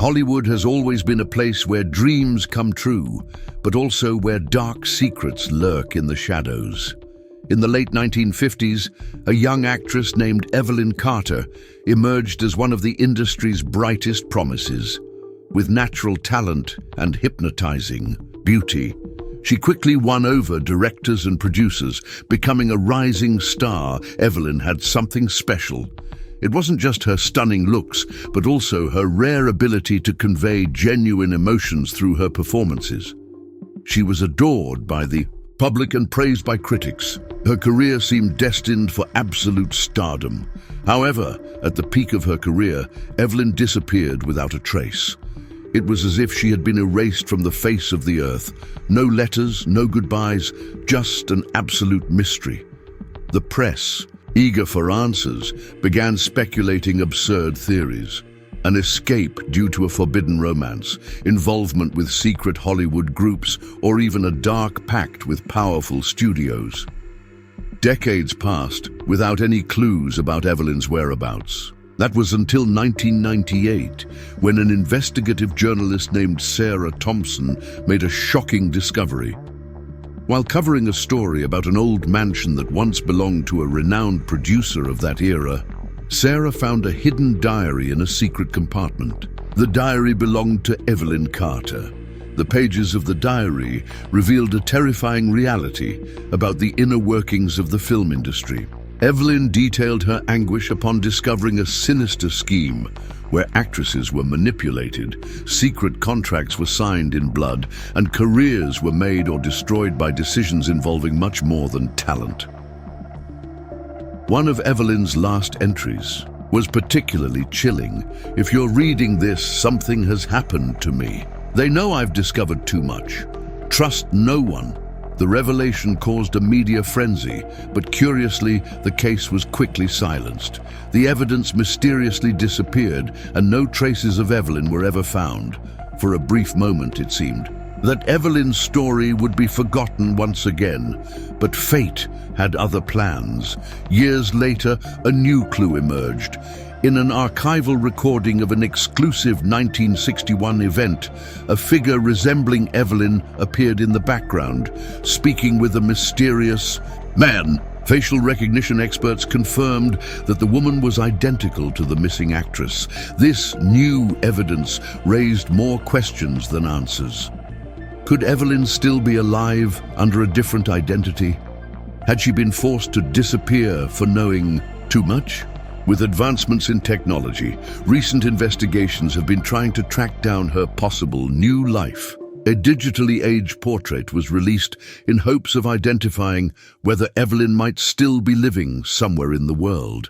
Hollywood has always been a place where dreams come true, but also where dark secrets lurk in the shadows. In the late 1950s, a young actress named Evelyn Carter emerged as one of the industry's brightest promises. With natural talent and hypnotizing beauty, she quickly won over directors and producers, becoming a rising star. Evelyn had something special. It wasn't just her stunning looks, but also her rare ability to convey genuine emotions through her performances. She was adored by the public and praised by critics. Her career seemed destined for absolute stardom. However, at the peak of her career, Evelyn disappeared without a trace. It was as if she had been erased from the face of the earth. No letters, no goodbyes, just an absolute mystery. The press, eager for answers, began speculating absurd theories. An escape due to a forbidden romance, involvement with secret Hollywood groups, or even a dark pact with powerful studios. Decades passed without any clues about Evelyn's whereabouts. That was until 1998, when an investigative journalist named Sarah Thompson made a shocking discovery. While covering a story about an old mansion that once belonged to a renowned producer of that era, Sarah found a hidden diary in a secret compartment. The diary belonged to Evelyn Carter. The pages of the diary revealed a terrifying reality about the inner workings of the film industry. Evelyn detailed her anguish upon discovering a sinister scheme where actresses were manipulated, secret contracts were signed in blood, and careers were made or destroyed by decisions involving much more than talent. One of Evelyn's last entries was particularly chilling. "If you're reading this, something has happened to me. They know I've discovered too much. Trust no one." The revelation caused a media frenzy, but curiously, the case was quickly silenced. The evidence mysteriously disappeared, and no traces of Evelyn were ever found. For a brief moment, it seemed that Evelyn's story would be forgotten once again, but fate had other plans. Years later, a new clue emerged. In an archival recording of an exclusive 1961 event, a figure resembling Evelyn appeared in the background, speaking with a mysterious man. Facial recognition experts confirmed that the woman was identical to the missing actress. This new evidence raised more questions than answers. Could Evelyn still be alive under a different identity? Had she been forced to disappear for knowing too much? With advancements in technology, recent investigations have been trying to track down her possible new life. A digitally aged portrait was released in hopes of identifying whether Evelyn might still be living somewhere in the world.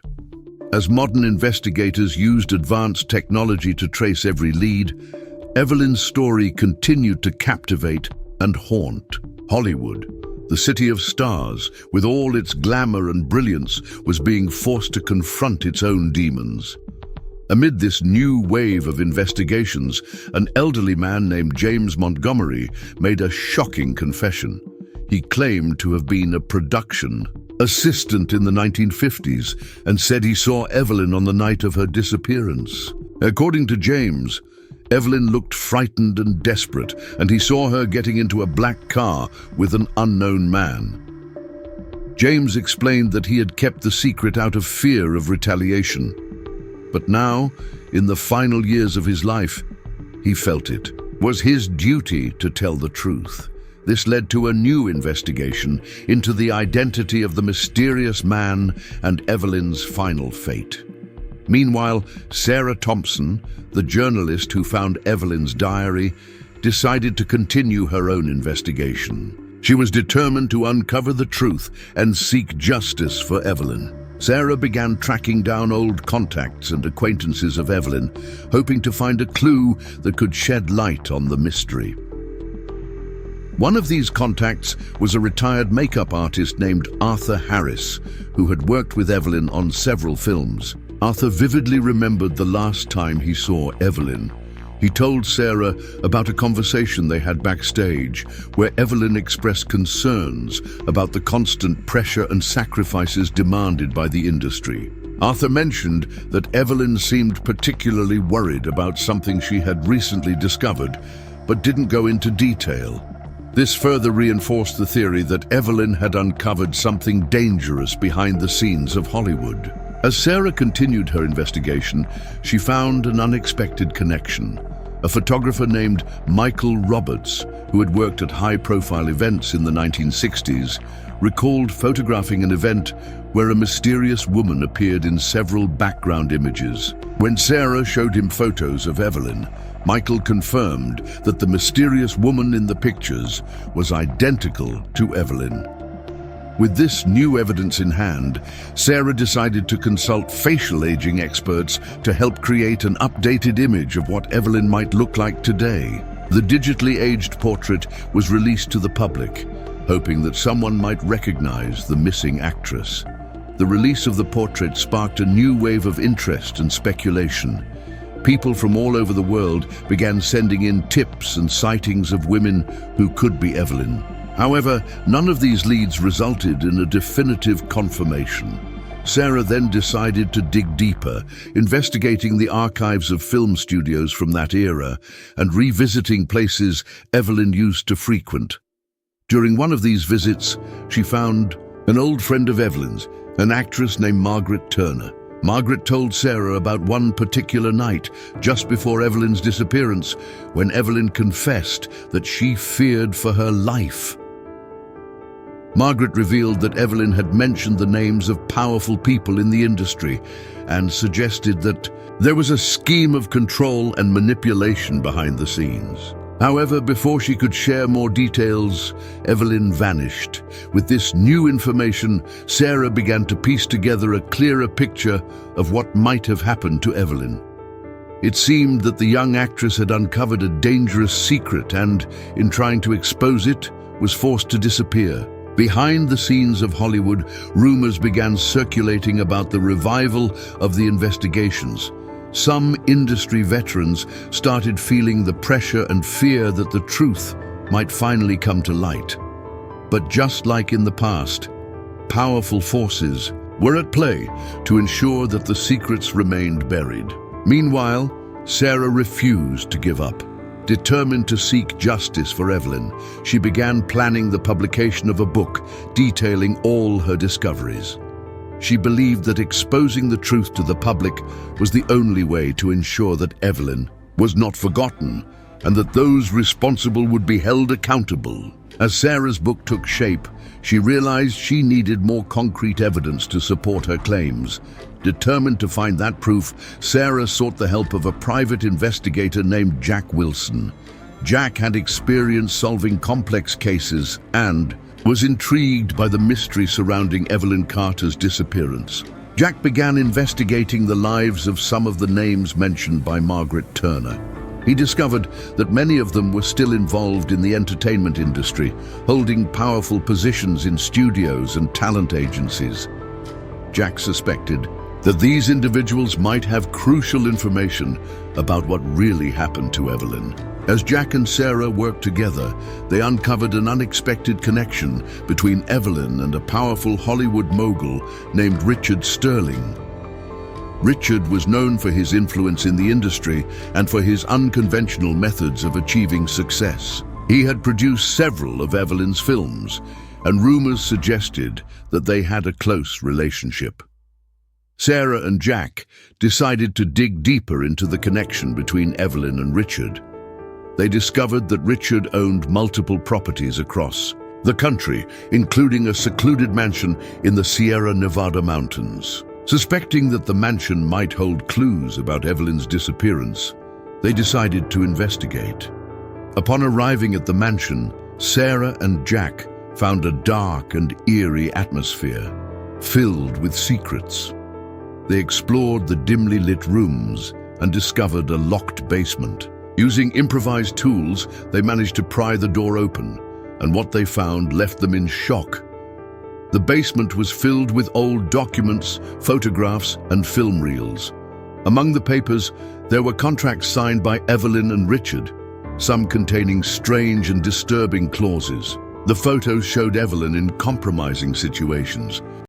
As modern investigators used advanced technology to trace every lead, Evelyn's story continued to captivate and haunt Hollywood. The city of stars, with all its glamour and brilliance, was being forced to confront its own demons. Amid this new wave of investigations, an elderly man named James Montgomery made a shocking confession. He claimed to have been a production assistant in the 1950s and said he saw Evelyn on the night of her disappearance. According to James, Evelyn looked frightened and desperate, and he saw her getting into a black car with an unknown man. James explained that he had kept the secret out of fear of retaliation. But now, in the final years of his life, he felt it was his duty to tell the truth. This led to a new investigation into the identity of the mysterious man and Evelyn's final fate. Meanwhile, Sarah Thompson, the journalist who found Evelyn's diary, decided to continue her own investigation. She was determined to uncover the truth and seek justice for Evelyn. Sarah began tracking down old contacts and acquaintances of Evelyn, hoping to find a clue that could shed light on the mystery. One of these contacts was a retired makeup artist named Arthur Harris, who had worked with Evelyn on several films. Arthur vividly remembered the last time he saw Evelyn. He told Sarah about a conversation they had backstage, where Evelyn expressed concerns about the constant pressure and sacrifices demanded by the industry. Arthur mentioned that Evelyn seemed particularly worried about something she had recently discovered, but didn't go into detail. This further reinforced the theory that Evelyn had uncovered something dangerous behind the scenes of Hollywood. As Sarah continued her investigation, she found an unexpected connection. A photographer named Michael Roberts, who had worked at high-profile events in the 1960s, recalled photographing an event where a mysterious woman appeared in several background images. When Sarah showed him photos of Evelyn, Michael confirmed that the mysterious woman in the pictures was identical to Evelyn. With this new evidence in hand, Sarah decided to consult facial aging experts to help create an updated image of what Evelyn might look like today. The digitally aged portrait was released to the public, hoping that someone might recognize the missing actress. The release of the portrait sparked a new wave of interest and speculation. People from all over the world began sending in tips and sightings of women who could be Evelyn. However, none of these leads resulted in a definitive confirmation. Sarah then decided to dig deeper, investigating the archives of film studios from that era and revisiting places Evelyn used to frequent. During one of these visits, she found an old friend of Evelyn's, an actress named Margaret Turner. Margaret told Sarah about one particular night, just before Evelyn's disappearance, when Evelyn confessed that she feared for her life. Margaret revealed that Evelyn had mentioned the names of powerful people in the industry and suggested that there was a scheme of control and manipulation behind the scenes. However, before she could share more details, Evelyn vanished. With this new information, Sarah began to piece together a clearer picture of what might have happened to Evelyn. It seemed that the young actress had uncovered a dangerous secret and, in trying to expose it, was forced to disappear. Behind the scenes of Hollywood, rumors began circulating about the revival of the investigations. Some industry veterans started feeling the pressure and fear that the truth might finally come to light. But just like in the past, powerful forces were at play to ensure that the secrets remained buried. Meanwhile, Sarah refused to give up. Determined to seek justice for Evelyn, she began planning the publication of a book detailing all her discoveries. She believed that exposing the truth to the public was the only way to ensure that Evelyn was not forgotten and that those responsible would be held accountable. As Sarah's book took shape, she realized she needed more concrete evidence to support her claims. Determined to find that proof, Sarah sought the help of a private investigator named Jack Wilson. Jack had experience solving complex cases and was intrigued by the mystery surrounding Evelyn Carter's disappearance. Jack began investigating the lives of some of the names mentioned by Margaret Turner. He discovered that many of them were still involved in the entertainment industry, holding powerful positions in studios and talent agencies. Jack suspected that these individuals might have crucial information about what really happened to Evelyn. As Jack and Sarah worked together, they uncovered an unexpected connection between Evelyn and a powerful Hollywood mogul named Richard Sterling. Richard was known for his influence in the industry and for his unconventional methods of achieving success. He had produced several of Evelyn's films, and rumors suggested that they had a close relationship. Sarah and Jack decided to dig deeper into the connection between Evelyn and Richard. They discovered that Richard owned multiple properties across the country, including a secluded mansion in the Sierra Nevada mountains. Suspecting that the mansion might hold clues about Evelyn's disappearance, they decided to investigate. Upon arriving at the mansion, Sarah and Jack found a dark and eerie atmosphere, filled with secrets. They explored the dimly lit rooms and discovered a locked basement. Using improvised tools, they managed to pry the door open, and what they found left them in shock. The basement was filled with old documents, photographs, and film reels. Among the papers, there were contracts signed by Evelyn and Richard, some containing strange and disturbing clauses. The photos showed Evelyn in compromising situations,